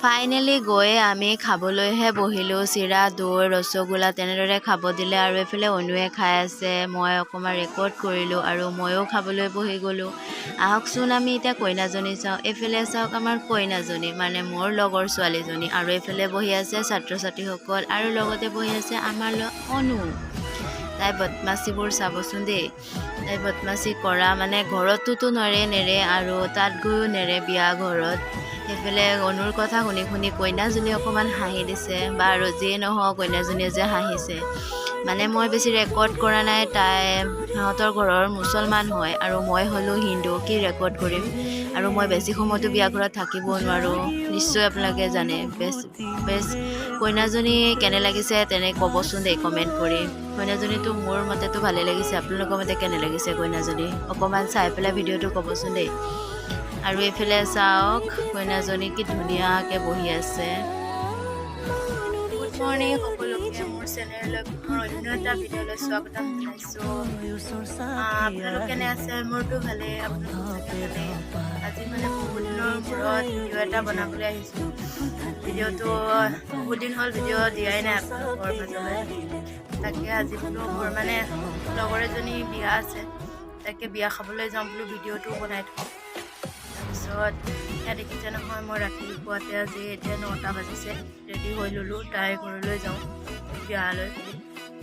Finally গৈ আমি খাবলৈহে বহিলোঁ। চিৰা, দৈ, ৰসগোল্লা তেনেদৰে খাব দিলে আৰু এইফালে অনুৱে খাই আছে। মই অকণমান ৰেকৰ্ড কৰিলোঁ আৰু ময়ো খাবলৈ বহি গ'লোঁ। আহকচোন আমি এতিয়া কইনাজনী চাওঁ। এইফালে চাওক আমাৰ কইনাজনী মানে মোৰ লগৰ ছোৱালীজনী আৰু এইফালে বহি আছে ছাত্ৰ ছাত্ৰীসকল আৰু লগতে বহি আছে আমাৰ অনু। তাই বদমাচিবোৰ চাবচোন দেই। তাই বদমাচি কৰা মানে ঘৰতোতো নেৰে আৰু তাত গৈও নেৰে বিয়া ঘৰত। সেইফালে অনুৰ কথা শুনি শুনি কইনাজনী অকণমান হাঁহি দিছে বা আৰু যিয়ে নহওক কইনাজনীয়ে যে হাঁহিছে মানে মই বেছি ৰেকৰ্ড কৰা নাই। তাই সিহঁতৰ ঘৰৰ মুছলমান হয় আৰু মই হ'লোঁ হিন্দু, কি ৰেকৰ্ড কৰিম আৰু মই বেছি সময়তো বিয়া ঘৰত থাকিব নোৱাৰোঁ। নিশ্চয় আপোনালোকে জানে। বেছ কইনাজনী কেনে লাগিছে তেনে ক'বচোন দেই কমেণ্ট কৰি। কইনাজনীটো মোৰ মতেতো ভালেই লাগিছে, আপোনালোকৰ মতে কেনে লাগিছে কইনাজনী অকণমান চাই পেলাই ভিডিঅ'টো ক'বচোন দেই। আৰু এইফালে চাওক কইনাজনী কি ধুনীয়াকৈ বহি আছে। গুড মৰ্ণিং সকলোকে মোৰ চেনেললৈ মোৰ অন্য এটা ভিডিঅ'লৈ স্বাগতম জনাইছোঁ। আপোনালোক কেনে আছে? মোৰতো ভালেই, আপোনালোক চাগে ভালেই। আজি মানে বহুত দিনৰ মূৰত ভিডিঅ' এটা বনাবলৈ আহিছোঁ। ভিডিঅ'টো বহুত দিন হ'ল ভিডিঅ' দিয়াই নাই আপোনালোকৰ মাজলৈ। তাকে আজি বোলো মোৰ মানে লগৰ এজনী বিয়া আছে, তাকে বিয়া খাবলৈ যাম বোলো ভিডিঅ'টো বনাই থওঁ। তাৰপিছত এতিয়া দেখিছে নহয় মই ৰাতিপুৱাতে আজি এতিয়া 9টা বাজিছে ৰেডি হৈ ল'লোঁ। তাইৰ ঘৰলৈ যাওঁ বিয়ালৈ।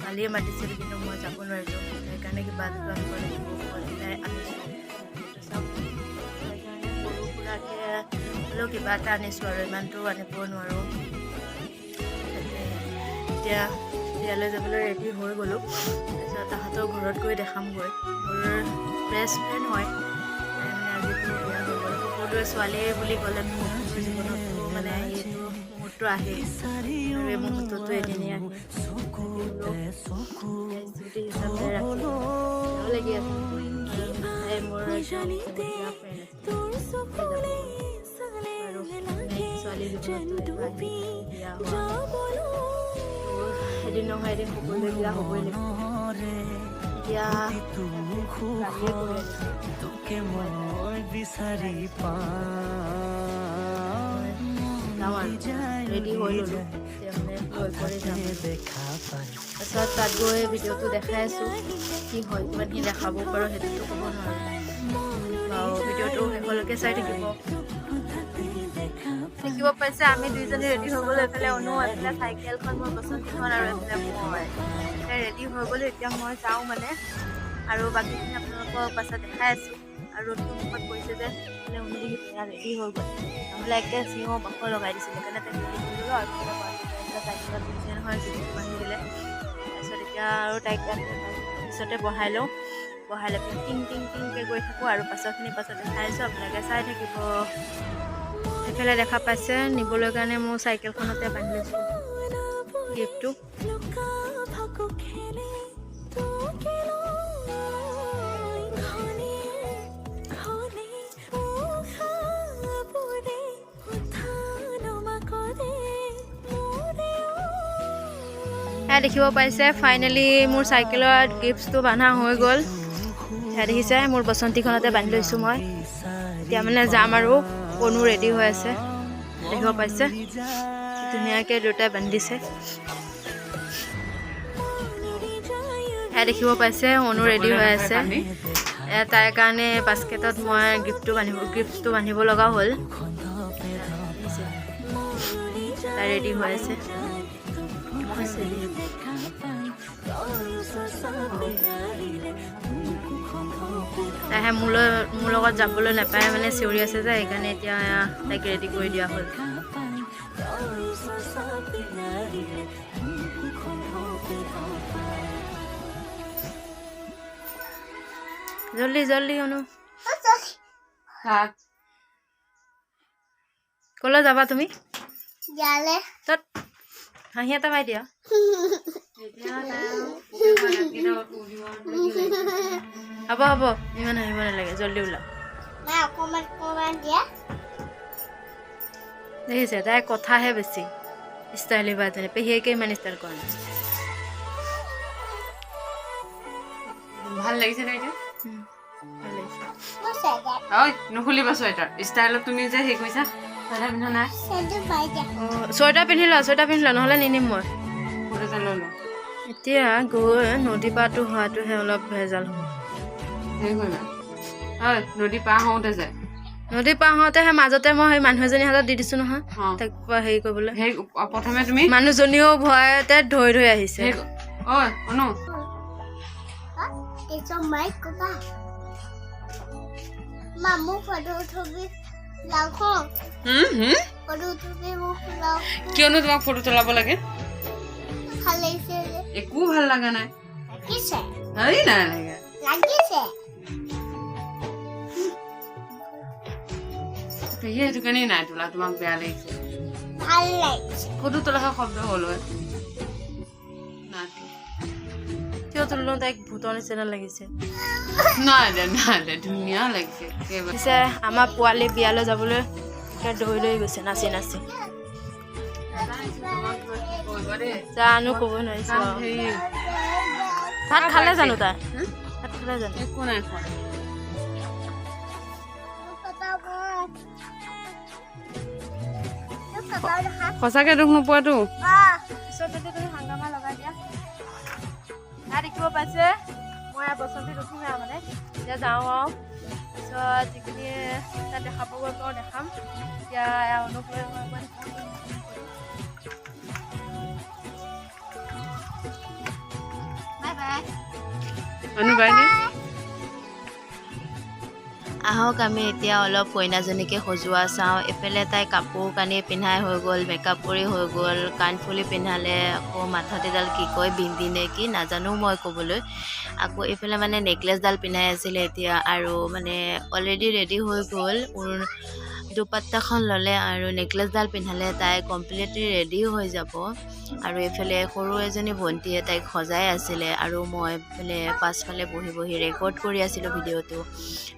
কালিয়ে মাতিছিল কিন্তু মই যাব নোৱাৰিলোঁ, সেইকাৰণে কিবা এটা আনিব লাগিব পেলাই আনিছোঁ। সেইকাৰণে সৰু সুৰাকৈ হ'লেও কিবা এটা আনিছোঁ আৰু ইমানটো আনিব নোৱাৰোঁ। এতিয়া বিয়ালৈ যাবলৈ ৰেডি হৈ গ'লোঁ। তাৰপিছত তাহাঁতৰ ঘৰত গৈ দেখামগৈ। মোৰ বেষ্ট ফ্ৰেণ্ড হয় মানে আজি বিয়া হৈ গ'ল। সকলোৱে ছোৱালী বুলি ক'লে মোৰ জীৱনতো মানে এইটো মুহূৰ্ত আহে আৰু এই মুহূৰ্তটো এদিনেই আহে। স্মৃতি হিচাপে ৰাখিব ভাল লাগি আছে। তাই মোৰ বঢ়িয়া ফ্ৰেণ্ড আছে আৰু ছোৱালী জীৱনতো বিয়া হোৱা এদিন নহয় এদিন সকলোৱে বিয়া হ'বই লাগিব। এতিয়া ৰেডি হৈ ল'লোঁ, লৈ কৰি যাম। তাৰপিছত তাত গৈ ভিডিঅ'টো দেখাই আছোঁ কি হয়, কিমানখিনি দেখাব পাৰোঁ সেইটোতো ক'ব নোৱাৰোঁ। আৰু ভিডিঅ'টো শেষলৈকে চাই থাকিব। দেখিব পাইছে আমি দুইজনী ৰেডি হৈ গ'লোঁ। এইফালে অনু, এইফালে চাইকেলখন মোৰ বসন্তীখন আৰু এইফালে মই এতিয়া ৰেডি হৈ গ'লোঁ। এতিয়া মই যাওঁ মানে আৰু বাকীখিনি আপোনালোকক পাছত দেখাই আছোঁ। আৰু নতুন মুখত কৈছে যে এইফালে অনু দেখি ধুনীয়া ৰেডি হৈ গ'ল, নহ'লে একে চিঞৰ বাখৰ লগাই দিছিলে। সেইকাৰণে তাইক ৰেডি কৰি দিলোঁ আৰু চাইকেলত দিছে নহয় ভিডিঅ'টো বান্ধি দিলে। তাৰপিছত এতিয়া আৰু তাইক পিছতে বহাই লওঁ, বহাই লৈ পেলাই টিং টিং টিংকৈ গৈ থাকোঁ আৰু পাছৰখিনি পাছত দেখাই আছোঁ, আপোনালোকে চাই থাকিব। এইফালে দেখা পাইছে নিবলৈ কাৰণে মোৰ চাইকেলখনতে বান্ধি লৈছোঁ গিফ্টটো। দেখিব পাইছে ফাইনেলি মোৰ চাইকেলত গিফ্টটো বন্ধা হৈ গ'ল। সেয়া দেখিছে মোৰ বসন্তীখনতে বান্ধি লৈছোঁ মই। এতিয়া মানে যাম আৰু অনু ৰেডি হৈ আছে, দেখিব পাইছে ধুনীয়াকৈ দুটাই বান্ধিছে। সেয়া দেখিব পাইছে অনু ৰেডি হৈ আছে। তাইৰ কাৰণে বাস্কেটত মই গিফ্টটো বান্ধিব লগা হ'ল। তাই ৰেডি হৈ আছে। তাইহে মোৰ লগত যাবলৈ নাপায় মানে চিঞৰি আছে যে, সেইকাৰণে এতিয়া তাইক ৰেডি কৰি দিয়া হ'ল। জল্দি জল্দি অনু, ক'লৈ যাবা তুমি? তত হাঁহি এটা মাৰি দিয়া। হ'ব হ'ব, ইমান হাঁহিব নালাগে, জল্দি ওলাও। দেখিছে তাই কথাহে বেছি ষ্টাইলি বা যেনে পেহীয়েকে ইমান ষ্টাইল কৰা নাই। ভাল লাগিছে নে এতিয়া? ভাল লাগিছে। নুখুলিবা চুৱেটাৰ ষ্টাইলত তুমি যে হেৰি কৰিছা। চুৱেটাৰ পিন্ধা নাই চুৱেটাৰ পিন্ধি ল নহ'লে নিনিম মই এতিয়া গৈ নদী পাৰটো হোৱাটোহে অলপ ভেজাল হ'ব নদী পাৰ হওঁতে যায় নদী পাৰ হওঁতে সেই মাজতে মই সেই মানুহ এজনী হাতত দি দিছোঁ নহয় তাক হেৰি কৰিবলৈ সেই প্ৰথমে তুমি মানুহজনীও ভয়তে ধৰি আহিছে কিয়নো তোমাক ফটো তোলাব লাগে একো ভাল লগা নাই সেইটো কাৰণে নাই তোলা তোমাক বেয়া লাগিছে ফটো তোলাহে শব্দ হ'ল কিয় তোলো তাইক ভূতৰ নিচিনা লাগিছে নাই দে ধুনীয়া লাগিছে পিছে আমাৰ পোৱালি বিয়ালৈ যাবলৈ দৌৰি লৈ গৈছে নাচি নাচি জানো ক'ব নোৱাৰিছো ভাত খালে জানো তাই ভাত খালে জানো একো নাই খোৱা সঁচাকে দুখ নোপোৱাতো হাংগামা লগাই দিয়া তাত দেখিব পাইছে মই বসন্তীত উঠিমে মানে এতিয়া যাওঁ আৰু তাৰপিছত যিখিনি তাত দেখাব গৈ পাওঁ দেখাম এতিয়া আহক আমি এতিয়া অলপ কইনাজনীকে সজোৱা চাওঁ এফালে তাই কাপোৰ কানি পিন্ধাই হৈ গ'ল মেকআপ কৰি হৈ গ'ল কাণফুলি পিন্ধালে আকৌ মাথাত এডাল কি কয় বিন্দি নে কি নাজানো মই ক'বলৈ আকৌ এইফালে মানে নেকলেছডাল পিন্ধাই আছিলে এতিয়া আৰু মানে অলৰেডি ৰেডি হৈ গ'ল দুপাট্টাখন ল'লে আৰু নেকলেছডাল পিন্ধালে তাই কমপ্লিটলি ৰেডি হৈ যাব আৰু এইফালে সৰু এজনী ভণ্টীয়ে তাইক সজাই আছিলে আৰু মই মানে পাছফালে বহি বহি ৰেকৰ্ড কৰি আছিলোঁ ভিডিঅ'টো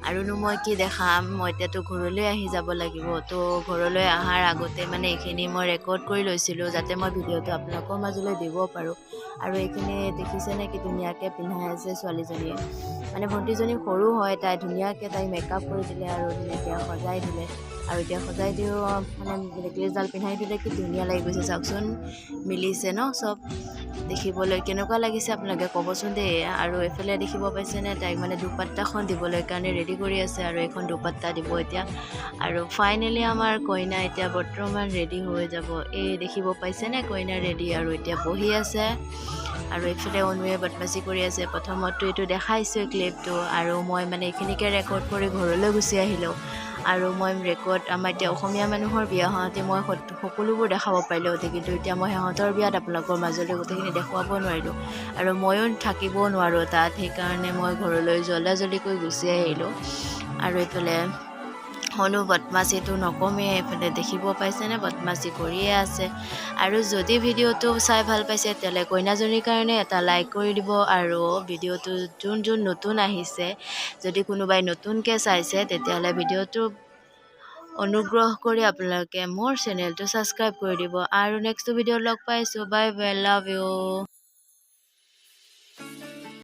আৰুনো মই কি দেখাম মই এতিয়াতো ঘৰলৈ আহি যাব লাগিব তো ঘৰলৈ অহাৰ আগতে মানে এইখিনি মই ৰেকৰ্ড কৰি লৈছিলোঁ যাতে মই ভিডিঅ'টো আপোনালোকৰ মাজলৈ দিব পাৰোঁ আৰু এইখিনি দেখিছেনে কি ধুনীয়াকৈ পিন্ধাই আছে ছোৱালীজনীয়ে মানে ভণ্টিজনী সৰু হয় তাই ধুনীয়াকৈ তাই মেকআপ কৰি দিলে আৰু ধুনীয়াকৈ সজাই দিলে আৰু এতিয়া সজাই দিও মানে নেকলেছডাল পিন্ধাই দিলে কি ধুনীয়া লাগি গৈছে চাওকচোন মিলিছে ন চব দেখিবলৈ কেনেকুৱা লাগিছে আপোনালোকে ক'বচোন দেই আৰু এইফালে দেখিব পাইছেনে তাইক মানে দুপাট্টাখন দিবলৈ কাৰণে ৰেডি কৰি আছে আৰু এখন দুপাট্টা দিব এতিয়া আৰু ফাইনেলি আমাৰ কইনা এতিয়া বৰ্তমান ৰেডি হৈ যাব এই দেখিব পাইছেনে কইনা ৰেডি আৰু এতিয়া বহি আছে আৰু এইফালে অনুৱে বদমাচি কৰি আছে প্ৰথমতো এইটো দেখাইছোঁ ক্লিপটো আৰু মই মানে এইখিনিকে ৰেকৰ্ড কৰি ঘৰলৈ গুচি আহিলোঁ আৰু মই ৰেকৰ্ড আমাৰ এতিয়া অসমীয়া মানুহৰ বিয়া হওঁতে মই সকলোবোৰ দেখাব পাৰিলোঁ কিন্তু এতিয়া মই সিহঁতৰ বিয়াত আপোনালোকৰ মাজলৈ গোটেইখিনি দেখুৱাব নোৱাৰিলোঁ আৰু ময়ো থাকিব নোৱাৰোঁ তাত সেইকাৰণে মই ঘৰলৈ জল্দি গুচি আহিলোঁ আৰু এইফালে হনো বদমাচিটো নকমেই এইফালে দেখিব পাইছেনে বদমাচি কৰিয়ে আছে আৰু যদি ভিডিঅ'টো চাই ভাল পাইছে তেতিয়াহ'লে কইনাজনীৰ কাৰণে এটা লাইক কৰি দিব আৰু ভিডিঅ'টো যোন নতুন আহিছে যদি কোনোবাই নতুনকৈ চাইছে তেতিয়াহ'লে ভিডিঅ'টো অনুগ্ৰহ কৰি আপোনালোকে মোৰ চেনেলটো ছাবস্ক্ৰাইব কৰি দিব আৰু নেক্সট ভিডিঅ'ত লগ পাইছোঁ বাই বাই লাভ ইউ